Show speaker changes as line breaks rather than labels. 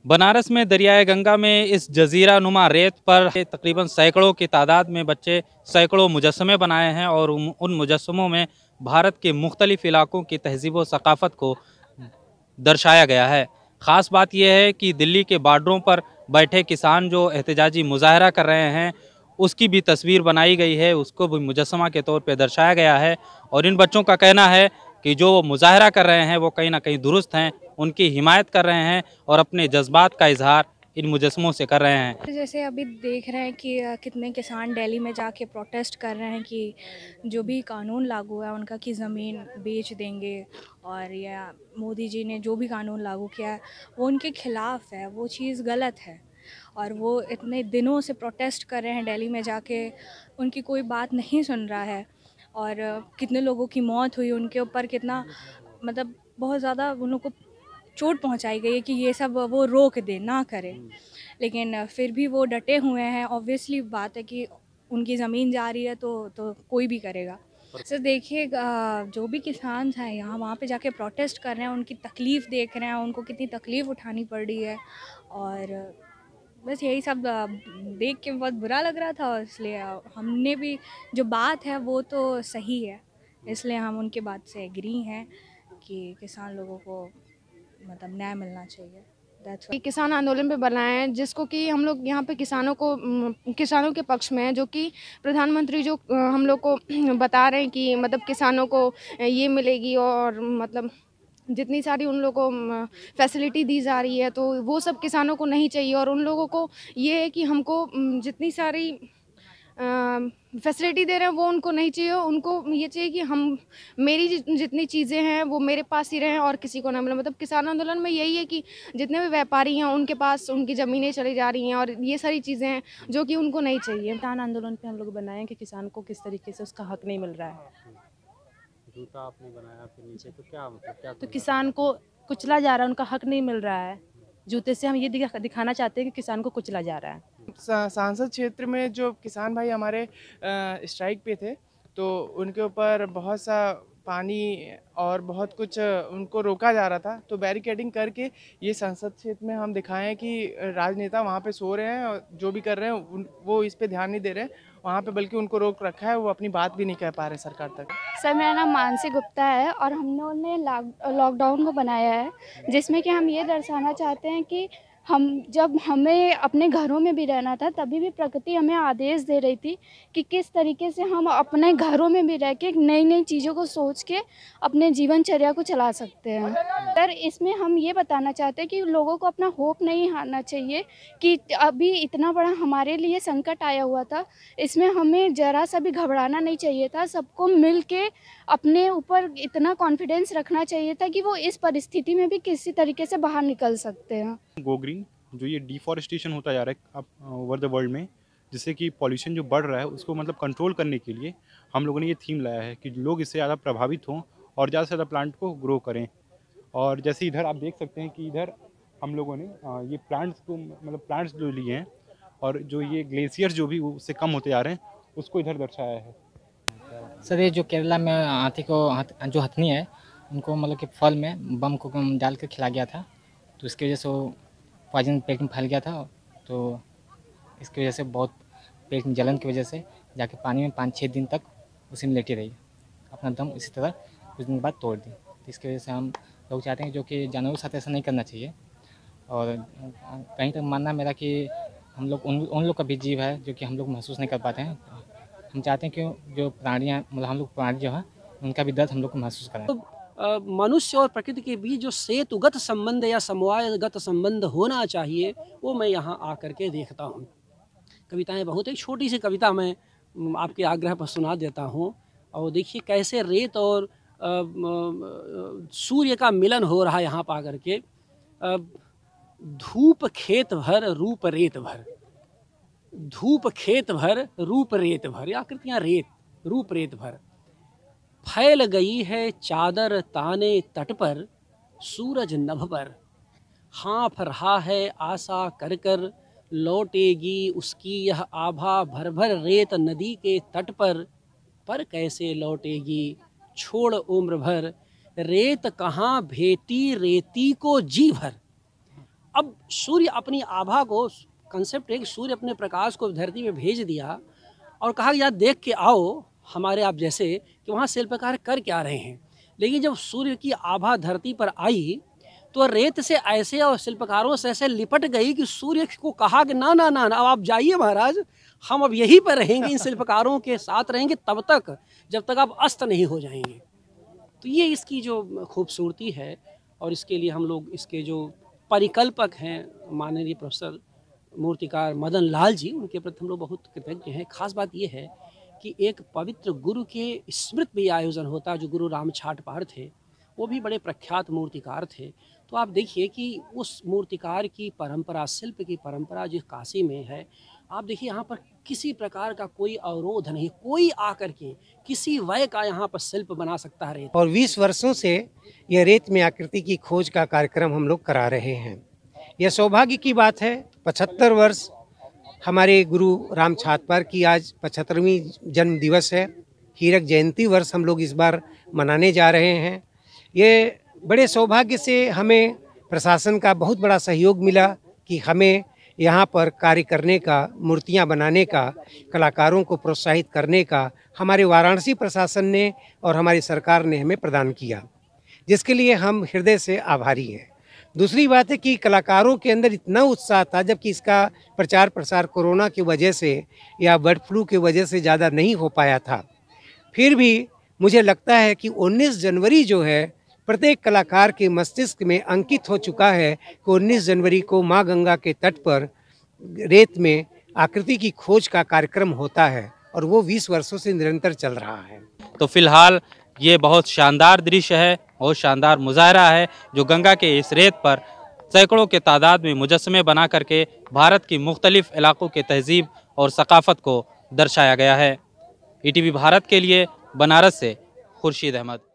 बनारस में दरियाए गंगा में इस जजीरा नुमा रेत पर तकरीबन सैकड़ों की तादाद में बच्चे सैकड़ों मुजस्समे बनाए हैं और उन मुजस्समों में भारत के मुख्तलिफ इलाकों की तहजीब व सकाफ़त को दर्शाया गया है। ख़ास बात यह है कि दिल्ली के बॉर्डरों पर बैठे किसान जो एहतजाजी मुजाहरा कर रहे हैं, उसकी भी तस्वीर बनाई गई है, उसको भी मुजस्समा के तौर पे दर्शाया गया है। और इन बच्चों का कहना है कि जो मुजाहरा कर रहे हैं वो कहीं ना कहीं दुरुस्त हैं, उनकी हिमायत कर रहे हैं और अपने जज्बात का इजहार इन मुजस्समों से कर रहे हैं।
तो जैसे अभी देख रहे हैं कि कितने किसान दिल्ली में जाके प्रोटेस्ट कर रहे हैं कि जो भी कानून लागू है उनका कि ज़मीन बेच देंगे, और या मोदी जी ने जो भी कानून लागू किया है वो उनके खिलाफ़ है, वो चीज़ गलत है। और वो इतने दिनों से प्रोटेस्ट कर रहे हैं दिल्ली में जाके, उनकी कोई बात नहीं सुन रहा है। और कितने लोगों की मौत हुई, उनके ऊपर कितना मतलब बहुत ज़्यादा उन लोग को चोट पहुंचाई गई है कि ये सब वो रोक दे, ना करें। लेकिन फिर भी वो डटे हुए हैं। ऑब्वियसली बात है कि उनकी ज़मीन जा रही है तो कोई भी करेगा। सर देखिए, जो भी किसान हैं यहाँ वहाँ पे जाके प्रोटेस्ट कर रहे हैं, उनकी तकलीफ़ देख रहे हैं, उनको कितनी तकलीफ़ उठानी पड़ रही है। और बस यही सब देख के बहुत बुरा लग रहा था, और इसलिए हमने भी जो बात है वो तो सही है, इसलिए हम उनके बात से एग्री हैं कि किसान लोगों को मतलब न्याय मिलना चाहिए।
ये किसान आंदोलन पे बनाए हैं, जिसको कि हम लोग यहाँ पे किसानों को किसानों के पक्ष में हैं, जो कि प्रधानमंत्री जो हम लोग को बता रहे हैं कि मतलब किसानों को ये मिलेगी, और मतलब जितनी सारी उन लोगों को फैसिलिटी दी जा रही है, तो वो सब किसानों को नहीं चाहिए। और उन लोगों को ये है कि हमको जितनी सारी फैसिलिटी दे रहे हैं वो उनको नहीं चाहिए। उनको ये चाहिए कि हम मेरी जितनी चीज़ें हैं वो मेरे पास ही रहें और किसी को ना मिले। मतलब किसान आंदोलन में यही है कि जितने भी व्यापारी हैं उनके पास उनकी ज़मीनें चली जा रही हैं, और ये सारी चीज़ें हैं जो कि उनको नहीं चाहिए।
किसान आंदोलन पे हम लोग बनाए कि किसान को किस तरीके से उसका हक नहीं मिल रहा है।
जूता आपने बनाया फिर नीचे तो क्या मतलब क्या
तो किसान को कुचला जा रहा है, उनका हक नहीं मिल रहा है। जूते से हम ये दिखाना चाहते हैं कि किसान को कुचला जा रहा है।
सांसद क्षेत्र में जो किसान भाई हमारे स्ट्राइक पे थे, तो उनके ऊपर बहुत सा पानी और बहुत कुछ उनको रोका जा रहा था, तो बैरिकेडिंग करके ये संसद क्षेत्र में हम दिखाएं कि राजनेता वहाँ पे सो रहे हैं और जो भी कर रहे हैं वो इस पे ध्यान नहीं दे रहे हैं वहाँ पे, बल्कि उनको रोक रखा है, वो अपनी बात भी नहीं कह पा रहे सरकार तक।
सर मेरा नाम मानसी गुप्ता है, और हम लोगों ने लॉकडाउन को बनाया है, जिसमें कि हम ये दर्शाना चाहते हैं कि जब हमें अपने घरों में भी रहना था तभी भी प्रकृति हमें आदेश दे रही थी कि किस तरीके से हम अपने घरों में भी रह के नई नई चीज़ों को सोच के अपने जीवनचर्या को चला सकते हैं। सर इसमें हम ये बताना चाहते हैं कि लोगों को अपना होप नहीं हारना चाहिए कि अभी इतना बड़ा हमारे लिए संकट आया हुआ था, इसमें हमें ज़रा सा भी घबराना नहीं चाहिए था। सबको मिल के अपने ऊपर इतना कॉन्फिडेंस रखना चाहिए था कि वो इस परिस्थिति में भी किसी तरीके से बाहर निकल सकते हैं।
गो ग्रीन जो ये डिफॉरेस्टेशन होता जा रहा है अब ओवर द वर्ल्ड में, जिससे कि पॉल्यूशन जो बढ़ रहा है उसको मतलब कंट्रोल करने के लिए हम लोगों ने ये थीम लाया है कि लोग इससे ज़्यादा प्रभावित हों और ज़्यादा से ज़्यादा प्लांट को ग्रो करें। और जैसे इधर आप देख सकते हैं कि इधर हम लोगों ने ये प्लांट्स को मतलब प्लांट्स जो लिए हैं और जो ये ग्लेशियर जो भी उससे कम होते जा रहे हैं उसको इधर दर्शाया है।
सर ये जो केरला में हाथी को जो हथनी है उनको मतलब कि फल में बम को डाल कर खिला गया था, तो इसकी वजह से वो पॉइजन पेट में फैल गया था। तो इसकी वजह से बहुत पेट में जलन की वजह से जाके पानी में 5-6 दिन तक उसी में लेटी रही, अपना दम इसी तरह कुछ दिन बाद तोड़ दी। तो इसकी वजह से हम लोग चाहते हैं जो कि जानवरों के साथ ऐसा नहीं करना चाहिए। और कहीं तक मानना मेरा कि हम लोग उन लोग का भी जीव है जो कि हम लोग महसूस नहीं कर पाते हैं। हम चाहते हैं कि जो प्राणियाँ मतलब हम लोग प्राणी जो है उनका भी दर्द हम लोग को महसूस करें।
मनुष्य और प्रकृति के बीच जो सेतुगत संबंध या समवायगत संबंध होना चाहिए वो मैं यहाँ आकर के देखता हूँ। कविताएं बहुत, एक छोटी सी कविता मैं आपके आग्रह पर सुना देता हूँ। और देखिए कैसे रेत और सूर्य का मिलन हो रहा है यहाँ पर आकर के। धूप खेत भर रूप रेत भर, धूप खेत भर रूप रेत भर, ये आकृतियाँ रेत रूप रेत भर। फैल गई है चादर ताने तट पर, सूरज नभ पर हाँफ रहा है आशा कर कर, लौटेगी उसकी यह आभा भर भर रेत नदी के तट पर कैसे लौटेगी छोड़ उम्र भर, रेत कहाँ भेटी रेती को जी भर, अब सूर्य अपनी आभा को, कंसेप्ट है कि सूर्य अपने प्रकाश को धरती में भेज दिया और कहा कि यार देख के आओ हमारे आप जैसे कि वहाँ शिल्पकार कर क्या रहे हैं। लेकिन जब सूर्य की आभा धरती पर आई तो रेत से ऐसे और शिल्पकारों से ऐसे लिपट गई कि सूर्य को कहा कि ना ना ना ना, अब आप जाइए महाराज, हम अब यहीं पर रहेंगे, इन शिल्पकारों के साथ रहेंगे तब तक जब तक आप अस्त नहीं हो जाएंगे। तो ये इसकी जो खूबसूरती है और इसके लिए हम लोग इसके जो परिकल्पक हैं माननीय प्रोफेसर मूर्तिकार मदन लाल जी, उनके प्रति हम लोग बहुत कृतज्ञ हैं। खास बात ये है कि एक पवित्र गुरु के स्मृति भी आयोजन होता, जो गुरु राम छाटपार थे, वो भी बड़े प्रख्यात मूर्तिकार थे। तो आप देखिए कि उस मूर्तिकार की परंपरा, शिल्प की परंपरा जिस काशी में है, आप देखिए यहाँ पर किसी प्रकार का कोई अवरोध नहीं, कोई आकर के किसी वय का यहाँ पर शिल्प बना सकता है।
और 20 वर्षों से यह रेत में आकृति की खोज का कार्यक्रम हम लोग करा रहे हैं। यह सौभाग्य की बात है। 75 वर्ष हमारे गुरु राम छाटपार की आज 75वीं जन्म दिवस है। हीरक जयंती वर्ष हम लोग इस बार मनाने जा रहे हैं। ये बड़े सौभाग्य से हमें प्रशासन का बहुत बड़ा सहयोग मिला कि हमें यहाँ पर कार्य करने का, मूर्तियाँ बनाने का, कलाकारों को प्रोत्साहित करने का हमारे वाराणसी प्रशासन ने और हमारी सरकार ने हमें प्रदान किया, जिसके लिए हम हृदय से आभारी हैं। दूसरी बात है कि कलाकारों के अंदर इतना उत्साह था, जबकि इसका प्रचार प्रसार कोरोना की वजह से या बर्ड फ्लू की वजह से ज़्यादा नहीं हो पाया था। फिर भी मुझे लगता है कि 19 जनवरी जो है प्रत्येक कलाकार के मस्तिष्क में अंकित हो चुका है कि 19 जनवरी को माँ गंगा के तट पर रेत में आकृति की खोज का कार्यक्रम होता है और वो 20 वर्षों से निरंतर चल रहा है।
तो फिलहाल ये बहुत शानदार दृश्य है, बहुत शानदार मुजाहरा है जो गंगा के इस रेत पर सैकड़ों के तादाद में मुजस्समे बना करके भारत की मुख्तलिफ इलाकों के तहजीब और सकाफत को दर्शाया गया है। ईटीवी भारत के लिए बनारस से खुर्शीद अहमद।